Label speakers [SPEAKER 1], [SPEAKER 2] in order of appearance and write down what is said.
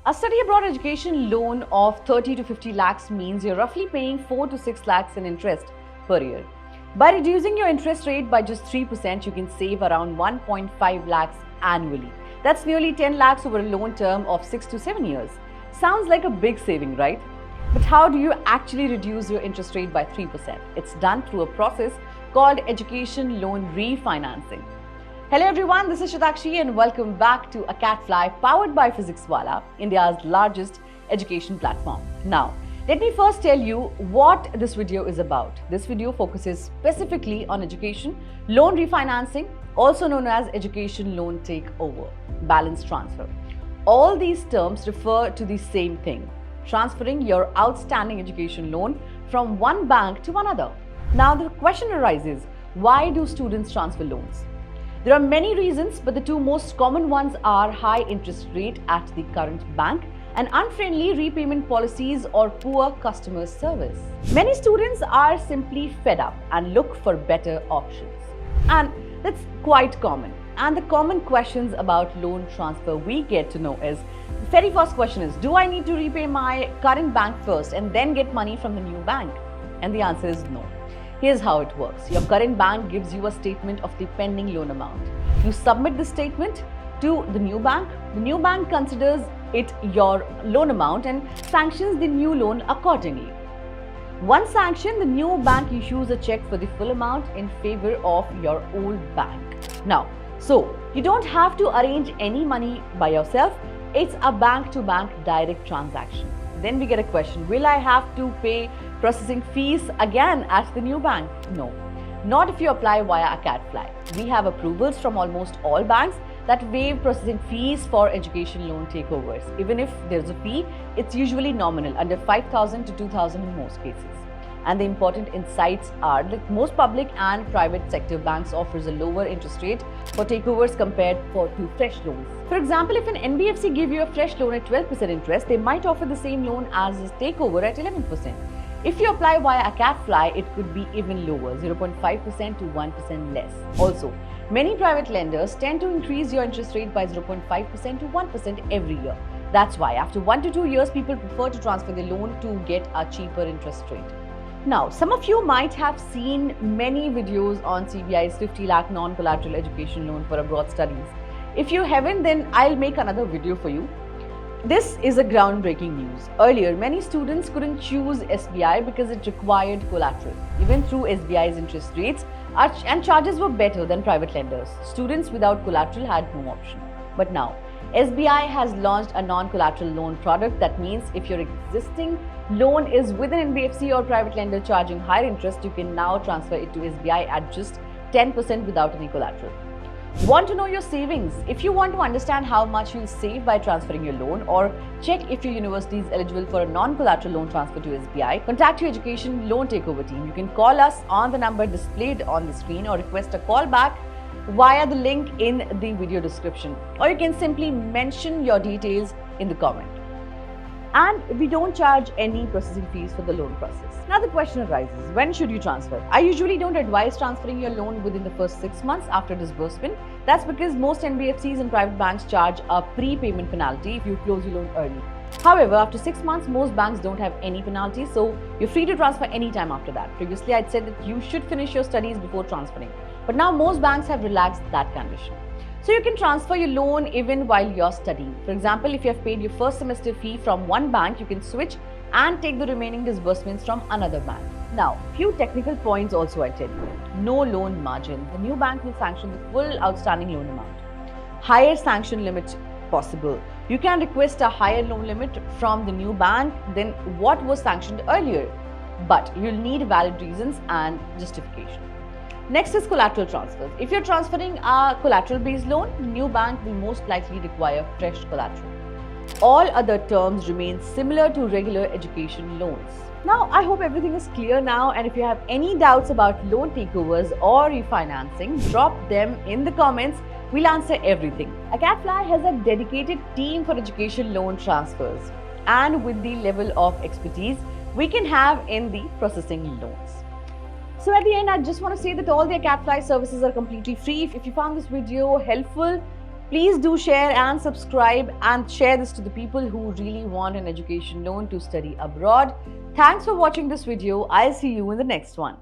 [SPEAKER 1] A study abroad education loan of 30 to 50 lakhs means you're roughly paying 4 to 6 lakhs in interest per year. By reducing your interest rate by just 3%, you can save around 1.5 lakhs annually. That's nearly 10 lakhs over a loan term of 6 to 7 years. Sounds like a big saving, right? But how do you actually reduce your interest rate by 3%? It's done through a process called education loan refinancing. Hello everyone, this is Shatakshi and welcome back to AcadFly powered by PhysicsWallah, India's largest education platform. Now, let me first tell you what this video is about. This video focuses specifically on education loan refinancing, also known as education loan takeover, balance transfer. All these terms refer to the same thing, transferring your outstanding education loan from one bank to another. Now the question arises, why do students transfer loans? There are many reasons, but the two most common ones are high interest rate at the current bank and unfriendly repayment policies or poor customer service. Many students are simply fed up and look for better options. And that's quite common. And the common questions about loan transfer we get to know is, the very first question is, do I need to repay my current bank first and then get money from the new bank? And the answer is no. Here's how it works. Your current bank gives you a statement of the pending loan amount. You submit the statement to the new bank. The new bank considers it your loan amount and sanctions the new loan accordingly. Once sanctioned, the new bank issues a check for the full amount in favor of your old bank. Now, so you don't have to arrange any money by yourself. It's a bank-to-bank direct transaction. Then we get a question, will I have to pay processing fees again at the new bank? No, not if you apply via AcadFly. We have approvals from almost all banks that waive processing fees for education loan takeovers. Even if there's a fee, it's usually nominal, under 5,000 to 2,000 in most cases. And the important insights are that most public and private sector banks offers a lower interest rate for takeovers compared to fresh loans. For example, if an NBFC give you a fresh loan at 12% interest, they might offer the same loan as a takeover at 11%. If you apply via AcadFly, it could be even lower, 0.5% to 1% less. Also, many private lenders tend to increase your interest rate by 0.5% to 1% every year. That's why after 1 to 2 years, people prefer to transfer the loan to get a cheaper interest rate. Now, some of you might have seen many videos on CBI's 50 lakh non-collateral education loan for abroad studies. If you haven't, then I'll make another video for you. This is a groundbreaking news. Earlier, many students couldn't choose SBI because it required collateral. Even through SBI's interest rates and charges were better than private lenders, students without collateral had no option. But now, SBI has launched a non-collateral loan product. That means if your existing loan is with an NBFC or private lender charging higher interest, you can now transfer it to SBI at just 10% without any collateral. Want to know your savings? If you want to understand how much you'll save by transferring your loan or check if your university is eligible for a non-collateral loan transfer to SBI, contact your education loan takeover team. You can call us on the number displayed on the screen or request a call back via the link in the video description, or you can simply mention your details in the comment. And we don't charge any processing fees for the loan process. Now the question arises, when should you transfer? I usually don't advise transferring your loan within the first 6 months after disbursement. That's because most NBFCs and private banks charge a prepayment penalty if you close your loan early. However, after 6 months, most banks don't have any penalty, so you're free to transfer anytime after that. Previously, I'd said that you should finish your studies before transferring, but now most banks have relaxed that condition. So you can transfer your loan even while you're studying. For example, if you have paid your first semester fee from one bank, you can switch and take the remaining disbursements from another bank. Now, few technical points also I tell you. No loan margin. The new bank will sanction the full outstanding loan amount. Higher sanction limit possible. You can request a higher loan limit from the new bank than what was sanctioned earlier, but you'll need valid reasons and justification. Next is collateral transfers. If you're transferring a collateral-based loan, the new bank will most likely require fresh collateral. All other terms remain similar to regular education loans. Now, I hope everything is clear now, and if you have any doubts about loan takeovers or refinancing, drop them in the comments. We'll answer everything. AcadFly has a dedicated team for education loan transfers, and with the level of expertise we can have in the processing loans. So at the end, I just want to say that all the AcadFly services are completely free. If you found this video helpful, Please do share and subscribe and share this to the people who really want an education loan to study abroad. Thanks for watching this video. I'll see you in the next one.